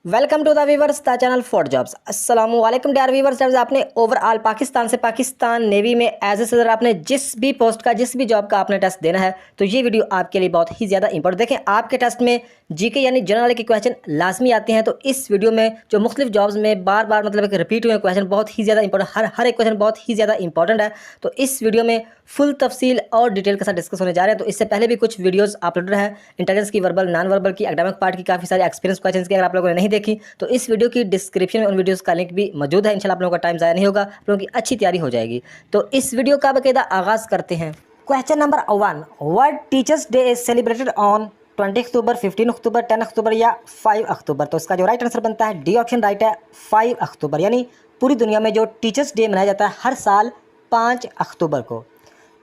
Welcome to the viewers the channel for jobs. अस्सलाम वालेकुम dear viewers. जब आपने ओवरऑल पाकिस्तान से पाकिस्तान नेवी में एज ए सदर आपने जिस भी पोस्ट का जिस भी जॉब का आपने टेस्ट देना है तो ये वीडियो आपके लिए बहुत ही ज़्यादा इंपॉर्टेंट। देखें, आपके टेस्ट में जीके यानी जनरल के क्वेश्चन लाजमी आते हैं, तो इस वीडियो में जो मुख्तलिफ जॉब्स में बार बार मतलब कि रिपीट हुए क्वेश्चन बहुत ही ज़्यादा इंपॉर्टेंट, हर एक क्वेश्चन बहुत ही ज़्यादा इंपॉर्टेंट है। तो इस वीडियो में फुल तफसील और डिटेल के साथ डिस्कस होने जा रहे हैं। तो इससे पहले भी कुछ वीडियोस अपलोडेड है इंटेलिजेंस की, वर्बल नॉन वर्बल की, एकेडमिक पार्ट की, काफ़ी सारे एक्सपीरियंस क्वेश्चन की। अगर आप लोगों ने नहीं देखी तो इस वीडियो की डिस्क्रिप्शन में उन वीडियोस का लिंक भी मौजूद है। इंशाल्लाह आप लोगों का टाइम ज़ाया नहीं होगा, आप लोगों की अच्छी तैयारी हो जाएगी। तो इस वीडियो का बाकायदा आगाज़ करते हैं। Question number 1, world teachers day is celebrated on 20 अक्टूबर, 15 अक्टूबर, 10 अक्टूबर या 5 अक्टूबर। तो इसका जो राइट आंसर बनता है डी ऑप्शन राइट है, 5 अक्टूबर। यानी पूरी दुनिया में जो टीचर्स डे मनाया जाता है हर साल 5 अक्टूबर को।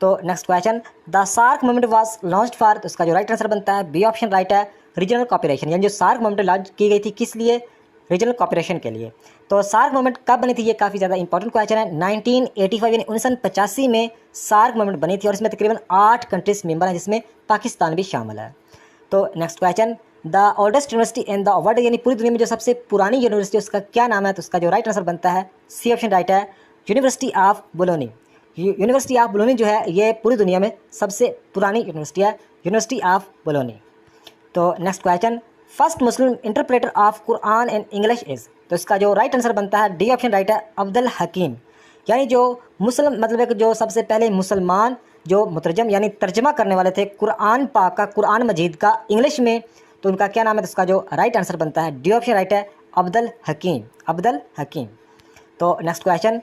तो next question, the SAARC movement was launched for. तो इसका जो राइट आंसर बनता है बी ऑप्शन राइट है, रीजनल कॉपरेशन। यानी जो सार्क मूवमेंट लॉन्च की गई थी किस लिए? रीजनल कॉपरेशन के लिए। तो सार्क मूवमेंट कब बनी थी? ये काफ़ी ज़्यादा इंपॉर्टेंट क्वेश्चन है। 1985 यानी 1985 में सार्क मूवमेंट बनी थी और इसमें तकरीबन 8 कंट्रीज मेंबर हैं जिसमें पाकिस्तान भी शामिल है। तो next question, the oldest university in the world यानी पूरी दुनिया में जो सबसे पुरानी यूनिवर्सिटी उसका क्या नाम है? तो उसका जो राइट आंसर बनता है सी ऑप्शन राइट है, university of bologna. University of bologna जो है ये पूरी दुनिया में सबसे पुरानी यूनिवर्सिटी है, यूनिवर्सिटी ऑफ बोलोनी। तो next question, first Muslim interpreter of Quran in English is. तो इसका जो राइट आंसर बनता है डी ऑप्शन राइट है, अब्दुल हकीम। यानी जो मुस्लिम मतलब है कि जो सबसे पहले मुसलमान जो मुतरजम यानी तर्जमा करने वाले थे कुरान पाक का, कुरान मजीद का इंग्लिश में, तो उनका क्या नाम है? तो इसका जो राइट आंसर बनता है डी ऑप्शन राइट है, अब्दुल हकीम, अब्दुल हकीम। तो next question,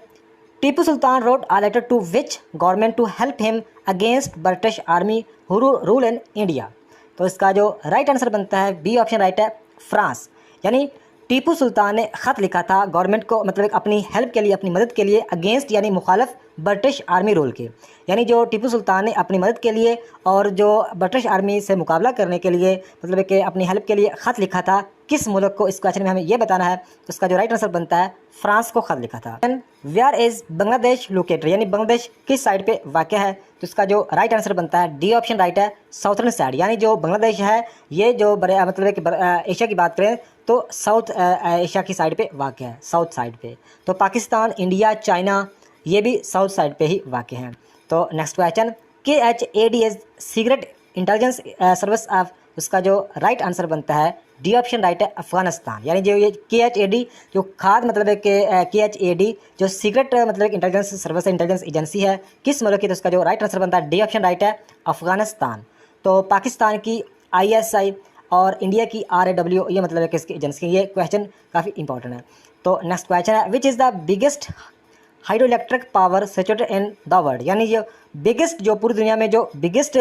Tipu Sultan wrote a letter to which government to help him against British army who rule in India. तो इसका जो राइट आंसर बनता है बी ऑप्शन राइट है, फ्रांस। यानी टीपू सुल्तान ने ख़त लिखा था गवर्नमेंट को, मतलब अपनी हेल्प के लिए, अपनी मदद के लिए, अगेंस्ट यानी मुखालफ ब्रिटिश आर्मी रूल के। यानी जो टीपू सुल्तान ने अपनी मदद के लिए और जो ब्रिटिश आर्मी से मुकाबला करने के लिए मतलब कि अपनी हेल्प के लिए ख़त लिखा था किस मुल्क को? इस क्वेश्चन में हमें ये बताना है। तो इसका जो राइट आंसर बनता है फ्रांस को ख़त लिखा था। वेयर इज़ बांग्लादेश लोकेटेड यानी बांग्लादेश किस साइड पे वाक़ है? तो इसका जो राइट आंसर बनता है डी ऑप्शन राइट है, साउथर्न साइड। यानी जो बांग्लादेश है ये जो मतलब कि एशिया की बात करें तो साउथ एशिया की साइड पे वाक़ है, साउथ साइड पे। तो पाकिस्तान, इंडिया, चाइना ये भी साउथ साइड पे ही वाक़ हैं। तो next question, KHAD is secret intelligence service of. उसका जो राइट आंसर बनता है डी ऑप्शन राइट है, अफगानिस्तान। यानी जो ये KHAD जो खाद मतलब है कि KHAD जो सीक्रेट मतलब इंटेलिजेंस सर्विस इंटेलिजेंस एजेंसी है किस मुल्क की? तो उसका जो राइट आंसर बनता है डी ऑप्शन राइट है, अफगानिस्तान। तो पाकिस्तान की ISI और इंडिया की RAW ये मतलब है कि इसकी एजेंसी। ये क्वेश्चन काफ़ी इंपॉर्टेंट है। तो नेक्स्ट क्वेश्चन है, विच is the biggest hydro electric power situated in the world. यानी जो बिगेस्ट जो पूरी दुनिया में जो बिगेस्ट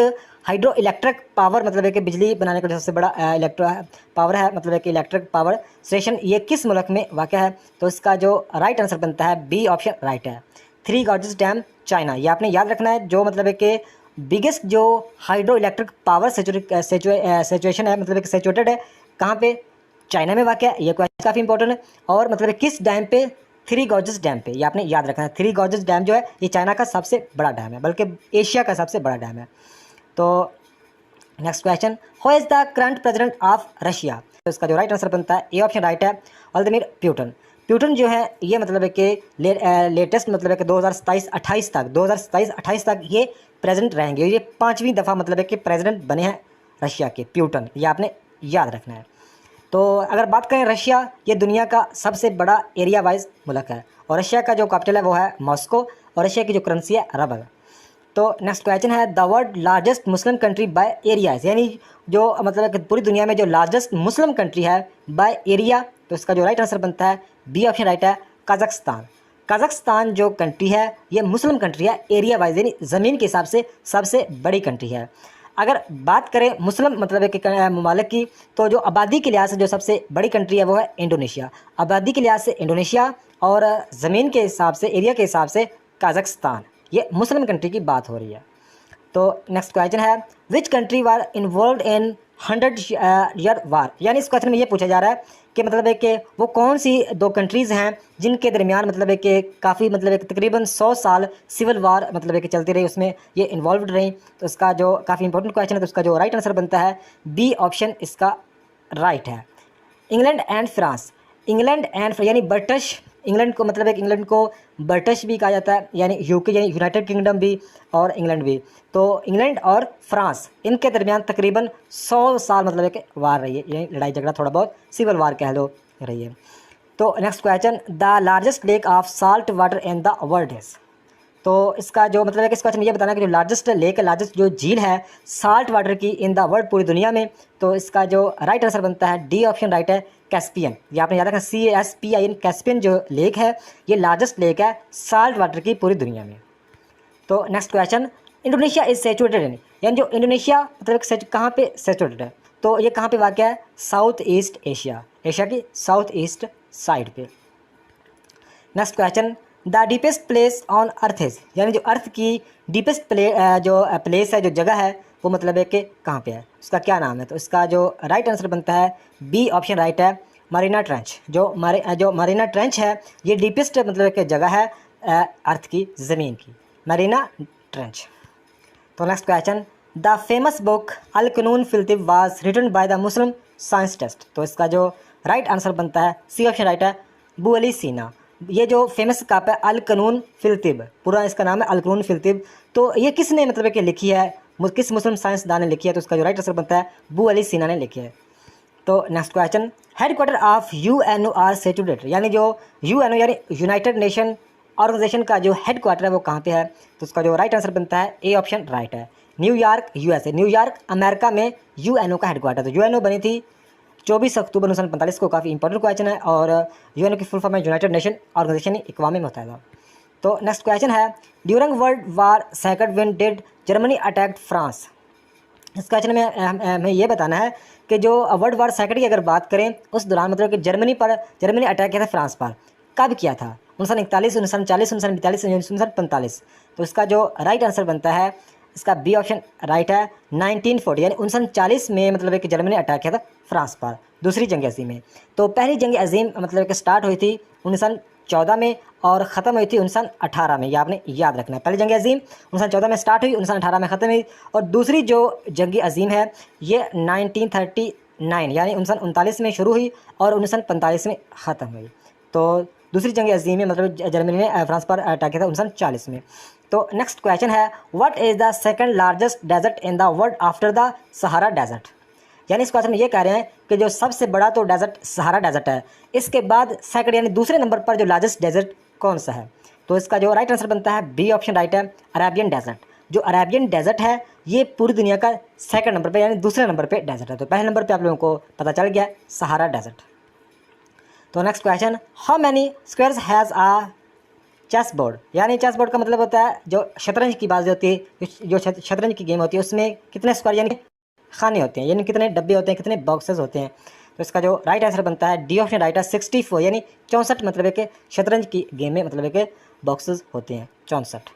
हाइड्रो इलेक्ट्रिक पावर मतलब है कि बिजली बनाने का जो सबसे बड़ा इलेक्ट्रो पावर है मतलब है कि इलेक्ट्रिक पावर स्टेशन ये किस मुल्क में वाक़ है? तो इसका जो राइट आंसर बनता है बी ऑप्शन राइट है, थ्री गॉर्जेस डैम, चाइना। ये आपने याद रखना है। जो मतलब है कि बिगेस्ट जो हाइड्रो इलेक्ट्रिक पावर सिचुएशन है मतलब कि सिचुएटेड है कहाँ पे? चाइना में वाक़ है। ये क्वेश्चन काफ़ी इंपॉर्टेंट है। और मतलब किस डैम पे? थ्री गॉर्जेस डैम पे। ये आपने याद रखना है। थ्री गॉर्जेस डैम जो है ये चाइना का सबसे बड़ा डैम है, बल्कि एशिया का सबसे बड़ा डैम है। तो next question, who is the current president of Russia. तो इसका जो राइट आंसर बनता है ए ऑप्शन राइट है, व्लादिमीर पुतिन। पुतिन जो है ये मतलब है कि लेटेस्ट मतलब है कि 2027-28 तक 2027-28 तक ये प्रेसिडेंट रहेंगे। ये 5वीं दफ़ा मतलब है कि प्रेसिडेंट बने हैं रशिया के, पुतिन। ये आपने याद रखना है। तो अगर बात करें रशिया, ये दुनिया का सबसे बड़ा एरिया वाइज मुल्क है और रशिया का जो कैपिटल है वो है मॉस्को और रशिया की जो करेंसी है रबल। तो नेक्स्ट क्वेश्चन है, the world largest Muslim country bye areas. यानी जो मतलब कि पूरी दुनिया में जो लार्जेस्ट मुस्लिम कंट्री है बाय एरिया। तो इसका जो राइट आंसर बनता है बी ऑप्शन राइट है, कजाकिस्तान। कजाकिस्तान जो कंट्री है ये मुस्लिम कंट्री है एरिया वाइज, यानी ज़मीन के हिसाब से सबसे बड़ी कंट्री है। अगर बात करें मुस्लिम मतलब कि ममालिक की, तो जो आबादी के लिहाज से जो सबसे बड़ी कंट्री है वो है इंडोनेशिया। आबादी के लिहाज से इंडोनेशिया और ज़मीन के हिसाब से, एरिया के हिसाब से कजाकिस्तान। ये मुस्लिम कंट्री की बात हो रही है। तो नेक्स्ट क्वेश्चन है, which country was involve in 100 year war. यानी इस क्वेश्चन में ये पूछा जा रहा है कि मतलब है कि वो कौन सी दो कंट्रीज़ हैं जिनके दरमियान मतलब है कि काफ़ी मतलब है कि तकरीबन 100 साल सिविल वार मतलब है कि चलती रही, उसमें ये इन्वॉल्व रही। तो इसका जो काफ़ी इंपॉर्टेंट क्वेश्चन है तो उसका जो राइट आंसर बनता है बी ऑप्शन इसका राइट है, England and France, England and यानी ब्रिटिश, इंग्लैंड को मतलब है कि इंग्लैंड को ब्रिटिश भी कहा जाता है, यानी यूके यानी यूनाइटेड किंगडम भी, और इंग्लैंड भी। तो इंग्लैंड और फ्रांस इनके दरमियान तकरीबन 100 साल मतलब है कि वार रही है, यानी लड़ाई झगड़ा, थोड़ा बहुत सिविल वार कह लो, रही है। तो next question, the largest lake of salt water in the world is. तो इसका जो मतलब है कि इस क्वेश्चन में ये बताना है कि जो लार्जेस्ट लेक है, लार्जेस्ट जो झील है साल्ट वाटर की इन द वर्ल्ड, पूरी दुनिया में। तो इसका जो राइट आंसर बनता है डी ऑप्शन राइट है, कैस्पियन। ये आपने याद रखना, CASPIN, कैस्पियन जो लेक है ये लार्जेस्ट लेक है साल्ट वाटर की पूरी दुनिया में। तो next question, Indonesia is situated in, यानी जो इंडोनेशिया मतलब कहाँ पे सेचुरेटेड है, तो ये कहाँ पे वाक़ है, साउथ ईस्ट एशिया, एशिया की साउथ ईस्ट साइड पे। Next question, the deepest place on earth is, यानी जो अर्थ की डीपेस्ट प्लेस है, जो जगह है, वो मतलब है कि कहाँ पे है, उसका क्या नाम है। तो इसका जो राइट आंसर बनता है बी ऑप्शन राइट है, मरीना ट्रेंच। जो मरीना ट्रेंच है ये डीपेस्ट मतलब कि जगह है अर्थ की ज़मीन की, मरीना ट्रेंच। तो next question, the famous book अल कानून फिल तिब was written by the Muslim scientist. तो इसका जो राइट आंसर बनता है सी ऑप्शन राइट है, अबू अली सीना। ये जो फेमस किताब है अल कानून फिल तिब, पूरा इसका नाम है अल कानून फिल तिब। तो ये किसने मतलब कि लिखी है, किस मुस्लिम साइंसदान ने लिखी है, तो उसका जो राइट आंसर बनता है अबू अली सीना ने लिखी है। तो next question, headquarter of UNO are saturated, यानी जो UNO यानी यूनाइटेड नेशन ऑर्गेनाइजेशन का जो हेडक्वार्टर है वो कहाँ पे है। तो उसका जो राइट आंसर बनता है ए ऑप्शन राइट है, न्यूयॉर्क USA, न्यूयॉर्क अमेरिका में UNO का हेडक्वार्टर। तो UNO बनी थी 24 अक्टूबर 1945 को, काफ़ी इंपॉर्टेंट क्वेश्चन है, और UNO की फुल फॉर्म है यूनाइटेड नेशन ऑर्गेनाइजेशन, अक़वाम मुत्तहिदा। तो नेक्स्ट क्वेश्चन है, during world war second when did Germany attacked France. इस क्वेश्चन में हमें ये बताना है कि जो वर्ल्ड वार सेकंड की अगर बात करें उस दौरान मतलब कि जर्मनी अटैक किया था फ्रांस पर, कब किया था, 1941, 1940, 1942, 1945। तो इसका जो राइट आंसर बनता है इसका बी ऑप्शन राइट है, 1940, यानी 1940 में मतलब है कि जर्मनी अटैक किया था फ्रांस पर, दूसरी जंग अज़ीम में। तो पहली जंग अज़ीम मतलब कि स्टार्ट हुई थी 1914 में और ख़त्म हुई थी 1918 में, ये आपने याद रखना है। पहली जंग अज़ीम 1914 में स्टार्ट हुई, 1918 में ख़त्म हुई, और दूसरी जो जंग अज़ीम है ये 1939 यानी 1939 में शुरू हुई और 1945 में ख़त्म हुई। तो दूसरी जंग अज़ीम में मतलब जर्मनी ने फ्रांस पर अटैक किया था 1940 में। तो नेक्स्ट क्वेश्चन है, what is the second largest desert in the world after the Sahara desert. यानी इस क्वेश्चन में ये कह रहे हैं कि जो सबसे बड़ा तो डेजर्ट सहारा डेजर्ट है, इसके बाद सेकंड यानी दूसरे नंबर पर जो लार्जेस्ट डेजर्ट कौन सा है। तो इसका जो राइट आंसर बनता है बी ऑप्शन राइट है, अरेबियन डेजर्ट। जो अरेबियन डेजर्ट है ये पूरी दुनिया का सेकंड नंबर पर यानी दूसरे नंबर पर डेजर्ट है। तो पहले नंबर पर आप लोगों को पता चल गया सहारा डेजर्ट। तो next question, how many squares has a chess board, यानी चेस बोर्ड का मतलब होता है जो शतरंज की बात होती है, जो शतरंज की गेम होती है उसमें कितने स्क्वायर यानी खाने होते हैं, यानी कितने डब्बे होते हैं, कितने बॉक्सेस होते हैं। तो इसका जो राइट आंसर बनता है डी ऑप्शन राइट है, 64 यानी 64 मतलब है कि शतरंज की गेम में मतलब है कि बॉक्सेस होते हैं 64।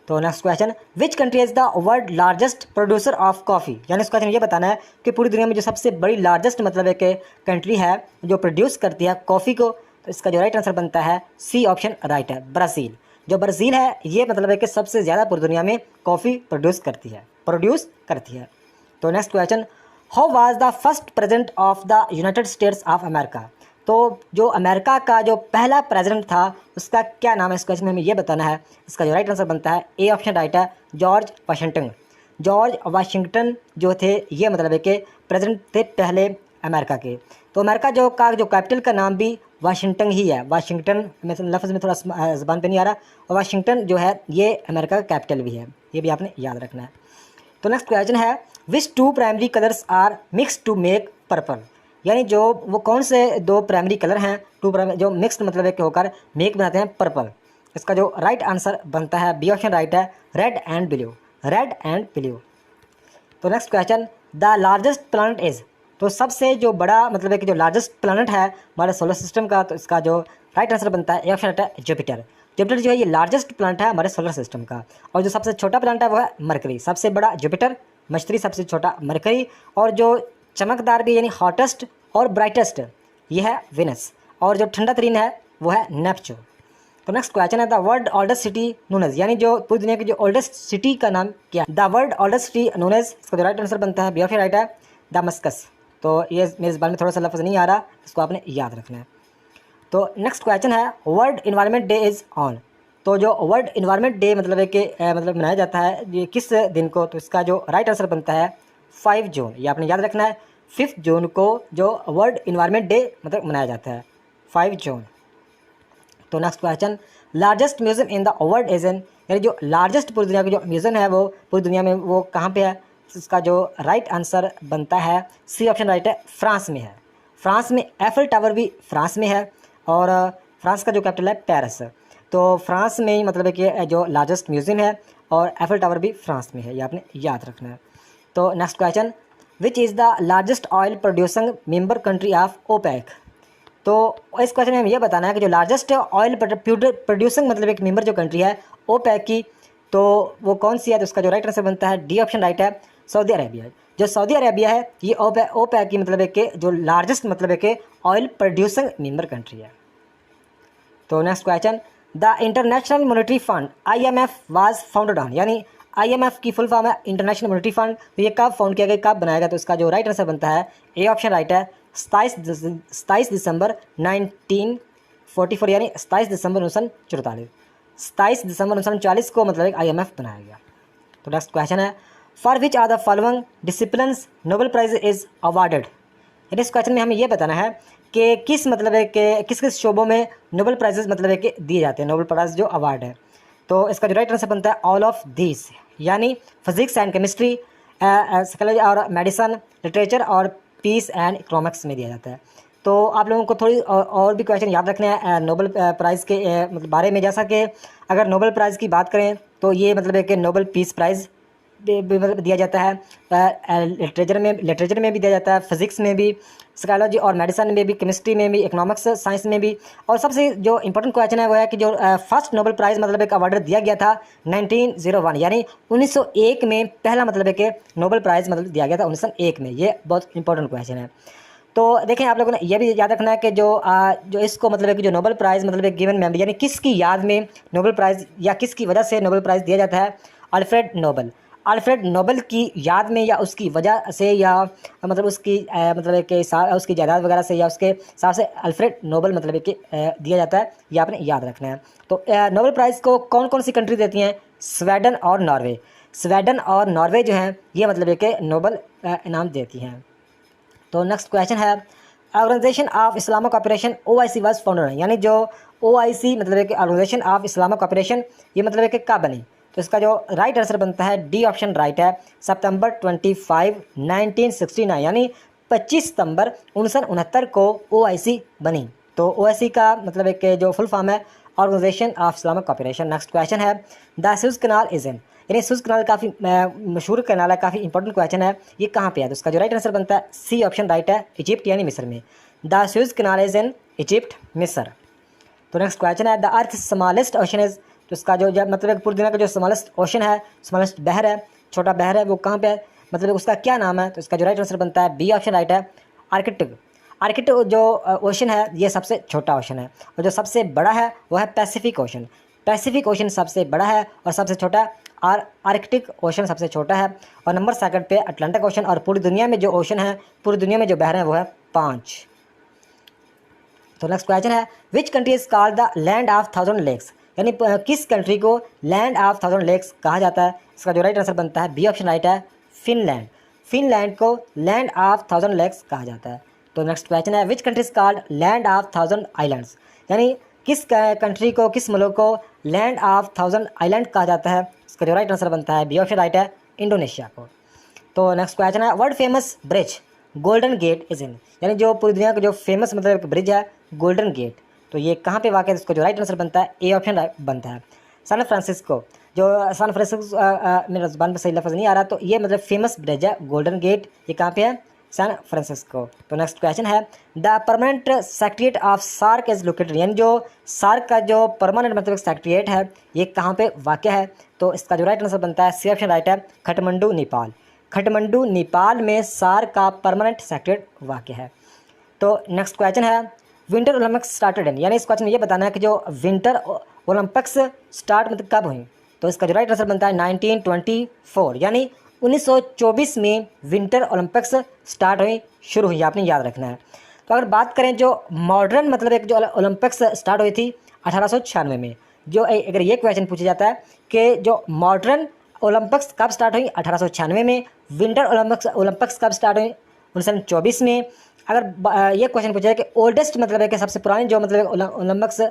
तो next question, which country is the world largest producer of coffee, यानी इस क्वेश्चन ये बताना है कि पूरी दुनिया में जो सबसे बड़ी लार्जेस्ट मतलब है कि कंट्री है जो प्रोड्यूस करती है कॉफ़ी को। तो इसका जो राइट आंसर बनता है सी ऑप्शन राइट है, ब्राज़ील। जो ब्राज़ील है ये मतलब है कि सबसे ज़्यादा पूरी दुनिया में कॉफ़ी प्रोड्यूस करती है। तो next question, how was the first president of the United states of America. तो जो अमेरिका का जो पहला प्रेसिडेंट था उसका क्या नाम है, इस क्वेश्चन में हमें ये बताना है। इसका जो राइट आंसर बनता है ए ऑप्शन राइट है, जॉर्ज वाशिंगटन। जॉर्ज वाशिंगटन जो थे ये मतलब है कि प्रेसिडेंट थे पहले अमेरिका के। तो अमेरिका जो कैपिटल का नाम भी वाशिंगटन ही है, वाशिंगटन में लफ्ज़ में थोड़ा ज़बान पे नहीं आ रहा, और वाशिंगटन जो है ये अमेरिका का कैपिटल भी है, ये भी आपने याद रखना है। तो नेक्स्ट क्वेश्चन है, which two primary colours are mix to make purple, यानी जो वो कौन से दो प्राइमरी कलर हैं जो मिक्स मतलब है कि होकर मेक बनाते हैं पर्पल। इसका जो राइट आंसर बनता है बी ऑप्शन राइट है, रेड एंड ब्लू। तो next question, the largest planet is, तो सबसे जो बड़ा मतलब है कि जो लार्जेस्ट प्लैनेट है हमारे सोलर सिस्टम का, तो इसका जो राइट आंसर बनता है ए ऑप्शन राइट है, जुपिटर। जुपिटर जो है ये लार्जेस्ट प्लैनेट है हमारे सोलर सिस्टम का, और जो सबसे छोटा प्लैनेट है वो है मरकरी। सबसे बड़ा जुपिटर, मछली सबसे छोटा मरकरी, और जो चमकदार भी यानी हॉटेस्ट और ब्राइटेस्ट ये है विनस, और जो ठंडा तरीन है वो है नेपच्यून। तो नेक्स्ट क्वेश्चन है, the world oldest city known as, यानी जो पूरी दुनिया की जो ओल्डेस्ट सिटी का नाम क्या है। The world oldest city known as, इसका जो राइट आंसर बनता है बी ऑप्शन राइट है, दमस्कस। तो ये मेरे ज़बान में थोड़ा सा लफ्ज़ नहीं आ रहा, इसको आपने याद रखना है। तो नेक्स्ट क्वेश्चन है world environment day is on. तो जो वर्ल्ड इन्वायरमेंट डे मतलब है कि मतलब मनाया जाता है ये किस दिन को, तो इसका जो राइट आंसर बनता है 5 जून। ये आपने याद रखना है, 5 जून को जो वर्ल्ड इन्वायरमेंट डे मतलब मनाया जाता है 5 जून। तो next question largest museum in the world is in, यानी जो लार्जेस्ट पूरी दुनिया की जो म्यूजियम है वो पूरी दुनिया में वो कहाँ पे है, तो इसका जो राइट आंसर बनता है सी ऑप्शन राइट है, फ्रांस में है। फ्रांस में एफिल टावर भी फ्रांस में है और फ्रांस का जो कैपिटल है पेरिस। तो फ्रांस में ही मतलब है कि जो लार्जेस्ट म्यूजियम है और एफिल टावर भी फ्रांस में है, ये आपने याद रखना है। तो next question which is the largest oil producing member country of OPEC. तो इस क्वेश्चन में हमें यह बताना है कि जो लार्जेस्ट ऑयल प्रोड्यूसिंग मतलब एक मेंबर जो कंट्री है ओपेक की, तो वो कौन सी है, तो उसका जो राइट आंसर बनता है डी ऑप्शन राइट है, सऊदी अरेबिया। जो सऊदी अरेबिया है ये ओपेक की मतलब है कि जो लार्जेस्ट मतलब है कि ऑयल प्रोड्यूसिंग मेंबर कंट्री है। तो next question the international monetary fund IMF was founded on, यानी IMF की फुल फॉर्म है इंटरनेशनल मॉनेटरी फंड। तो ये कब फाउंड किया गया, कब बनाया गया, तो इसका जो राइट आंसर बनता है ए ऑप्शन राइट है, 27 दिसंबर 1944, यानी 27 दिसंबर 1944। 27 दिसंबर 1940 को मतलब एक IMF बनाया गया। तो नेक्स्ट क्वेश्चन है for which are the following disciplines Nobel prize is awarded. इस क्वेश्चन में हमें यह बताना है कि किस मतलब है कि किस किस शोबों में नोबेल प्राइजेस मतलब है कि दिए जाते हैं, नोबेल प्राइज जो अवार्ड है। तो इसका जो राइट आंसर बनता है ऑल ऑफ दिस, यानी फिजिक्स एंड केमिस्ट्री, साइकोलॉजी और मेडिसन, लिटरेचर और पीस एंड इकोनॉमिक्स में दिया जाता है। तो आप लोगों को थोड़ी और भी क्वेश्चन याद रखने हैं नोबेल प्राइज़ के मतलब बारे में, जैसा कि अगर नोबेल प्राइज़ की बात करें तो ये मतलब है कि नोबेल पीस प्राइज़ मतलब दिया जाता है, लिटरेचर में भी दिया जाता है, फिजिक्स में भी, साइकोलॉजी और मेडिसिन में भी, केमिस्ट्री में भी, इकोनॉमिक्स साइंस में भी। और सबसे जो इंपॉर्टेंट क्वेश्चन है वो है कि जो फर्स्ट नोबेल प्राइज़ मतलब एक अवार्ड दिया गया था 1901, यानी 1901 में पहला मतलब है कि नोबेल प्राइज़ मतलब दिया गया था 1901 में। ये बहुत इंपॉर्टेंट क्वेश्चन है। तो देखें आप लोगों ने यह भी याद रखना है कि जो इसको मतलब है कि जो नोबेल प्राइज़ मतलब एक गिवन मेमोरी, यानी किसकी याद में नोबेल प्राइज़ या किसकी वजह से नोबेल प्राइज़ दिया जाता है, अल्फ्रेड नोबेल। अल्फ्रेड नोबेल की याद में या उसकी वजह से या मतलब उसकी मतलब कि उसकी जायदाद वगैरह से या उसके हिसाब से अल्फ्रेड नोबेल मतलब कि दिया जाता है, ये आपने याद रखना है। तो नोबेल प्राइज़ को कौन कौन सी कंट्री देती हैं, स्वीडन और नॉर्वे। स्वीडन और नॉर्वे जो हैं ये मतलब कि नोबेल इनाम देती हैं। तो नेक्स्ट क्वेश्चन है organisation of Islamic operation OIC was founded, यानी जो OIC मतलब है कि ऑर्गेनाइजेशन ऑफ इस्लामिक ऑपरेशन ये मतलब है कि कब बनी, तो इसका जो राइट आंसर बनता है डी ऑप्शन राइट है, सितंबर 25, 1969, यानी 25 सितंबर 1969 को OIC बनी। तो OIC का मतलब है कि जो फुल फॉर्म है organisation of Islamic Cooperation. Next question है the Suez Canal is in, यानी सुएज कैनाल काफ़ी मशहूर कैनाल है, काफ़ी इंपॉर्टेंट क्वेश्चन है, ये कहाँ पे है, तो उसका जो राइट आंसर बनता है सी ऑप्शन राइट है, इजिप्ट यानी मिस्र में। The Suez Canal is in Egypt, मिस्र। तो नेक्स्ट क्वेश्चन है the earth smallest ocean is, तो इसका जो मतलब पूरी दुनिया का जो स्मॉलेस्ट ओशन है, स्मॉलेस्ट बहर है, छोटा बहर है, वो कहाँ पे है, मतलब उसका क्या नाम है, तो इसका जो राइट आंसर बनता है बी ऑप्शन राइट है, आर्कटिक। आर्कटिक जो ओशन है ये सबसे छोटा ओशन है और जो सबसे बड़ा है वो है पैसिफिक ओशन। पैसिफिक ओशन सबसे बड़ा है और सबसे छोटा आर्कटिक ओशन सबसे छोटा है और नंबर सेकंड पे अटलांटिक ओशन। और पूरी दुनिया में जो ओशन है, पूरी दुनिया में जो बहर है वो है 5। तो नेक्स्ट क्वेश्चन है which country is called the land of 1000 lakes, यानी किस कंट्री को लैंड ऑफ 1000 लेक्स कहा जाता है, इसका जो राइट आंसर बनता है बी ऑप्शन राइट है, फिनलैंड। फिनलैंड को लैंड ऑफ 1000 लेक्स कहा जाता है। तो नेक्स्ट क्वेश्चन है which country is called land of 1000 islands, यानी किस कंट्री को, किस मुल्क को लैंड ऑफ 1000 आइलैंड कहा जाता है, इसका जो राइट आंसर बनता है बी ऑप्शन राइट है, इंडोनेशिया को। तो नेक्स्ट क्वेश्चन है world famous bridge golden gate is in, यानी जो पूरी दुनिया का जो फेमस मतलब ब्रिज है गोल्डन गेट, तो ये कहाँ पे वाक़ है, इसका जो राइट आंसर बनता है ए ऑप्शन बनता है, सैन फ्रांसिस्को। जो सैन फ्रांसिस्को मेरा ज़बान पर सही लफ्ज़ नहीं आ रहा, तो ये मतलब फेमस ब्रिज है गोल्डन गेट, ये कहाँ पे है, सैन फ्रांसिस्को। तो नेक्स्ट क्वेश्चन है the permanent secretariat of SAARC is located, यानी जो सार्क का जो परमानेंट मतलब सेक्रेटरीट है ये कहाँ पे वाक़ है, तो इसका जो राइट आंसर बनता है सी ऑप्शन राइट है, काठमांडू नेपाल। काठमांडू नेपाल में सार्क का परमानेंट सेक्रेटरीट वाक़ है। तो नेक्स्ट क्वेश्चन है विंटर ओलंपिक्स स्टार्टेड इन, यानी इस क्वेश्चन में ये बताना है कि जो विंटर ओलंपिक्स स्टार्ट मतलब कब हुई, तो इसका जो राइट आंसर बनता है 1924, यानी 1924 में विंटर ओलंपिक्स स्टार्ट हुई, शुरू हुई, आपने याद रखना है। तो अगर बात करें जो मॉडर्न मतलब एक जो ओलंपिक्स स्टार्ट हुई थी 1896 में, जो अगर ये क्वेश्चन पूछा जाता है कि जो मॉडर्न ओलंपिक्स कब स्टार्ट हुई 1896 में, विंटर ओलंपिक्स कब स्टार्ट हुई 1924 में। अगर ये क्वेश्चन पूछा जाए कि ओल्डेस्ट मतलब है कि सबसे पुरानी जो मतलब ओलंपिक्स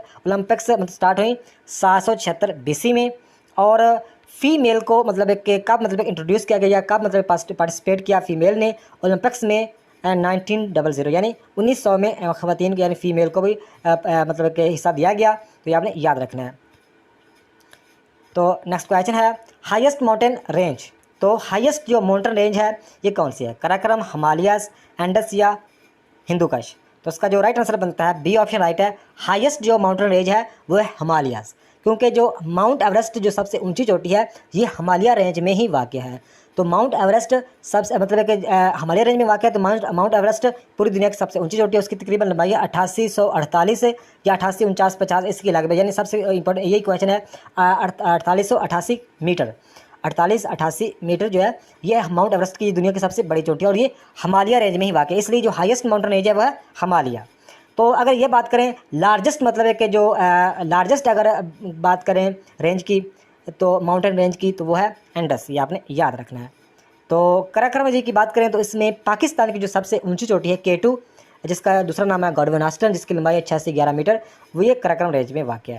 मतलब स्टार्ट हुई 776 BC में, और फीमेल को मतलब कि कब मतलब इंट्रोड्यूस किया गया, कब मतलब पार्टिसिपेट किया फीमेल ने ओलंपिक्स में 1900 यानी 1900 में ख़वातीन को यानी फ़ीमेल को भी मतलब कि हिस्सा दिया गया। तो ये आपने याद रखना है। तो नेक्स्ट क्वेश्चन है हाईएस्ट माउंटेन रेंज। तो हाईएस्ट जो माउंटेन रेंज है ये कौन सी है, कराकोरम, हिमालयस, एंडस या हिंदुकुश। तो उसका जो राइट आंसर बनता है बी ऑप्शन राइट है। हाईएस्ट जो माउंटेन रेंज है वो है हिमालयस, क्योंकि जो माउंट एवरेस्ट जो सबसे ऊंची चोटी है ये हिमालय रेंज में ही वाक़ है। तो माउंट एवरेस्ट सबसे मतलब है कि हिमालय रेंज में वाक़ है। तो माउंट एवरेस्ट पूरी दुनिया की सबसे ऊंची चोटी है, उसकी तकरीबन लंबाई है 8848 या 884950 इसके लगभग, यानी सबसे इंपॉर्टेंट यही क्वेश्चन है 4888 मीटर, 4888 मीटर जो है ये माउंट एवरेस्ट की दुनिया की सबसे बड़ी चोटी है, और ये हिमालय रेंज में ही वाक़ है, इसलिए जो हाईएस्ट माउंटेन रेंज है वह हिमालय। तो अगर ये बात करें लार्जेस्ट मतलब है कि जो लार्जेस्ट अगर बात करें रेंज की, तो माउंटेन रेंज की, तो वो है एंडस, ये आपने याद रखना है। तो कराकोरम जी की बात करें तो इसमें पाकिस्तान की जो सबसे ऊंची चोटी है K2, जिसका दूसरा नाम है गॉडवन आस्टन, जिसकी लंबाई है 8611 मीटर, वो ये कराकोरम रेंज में वाक़ है।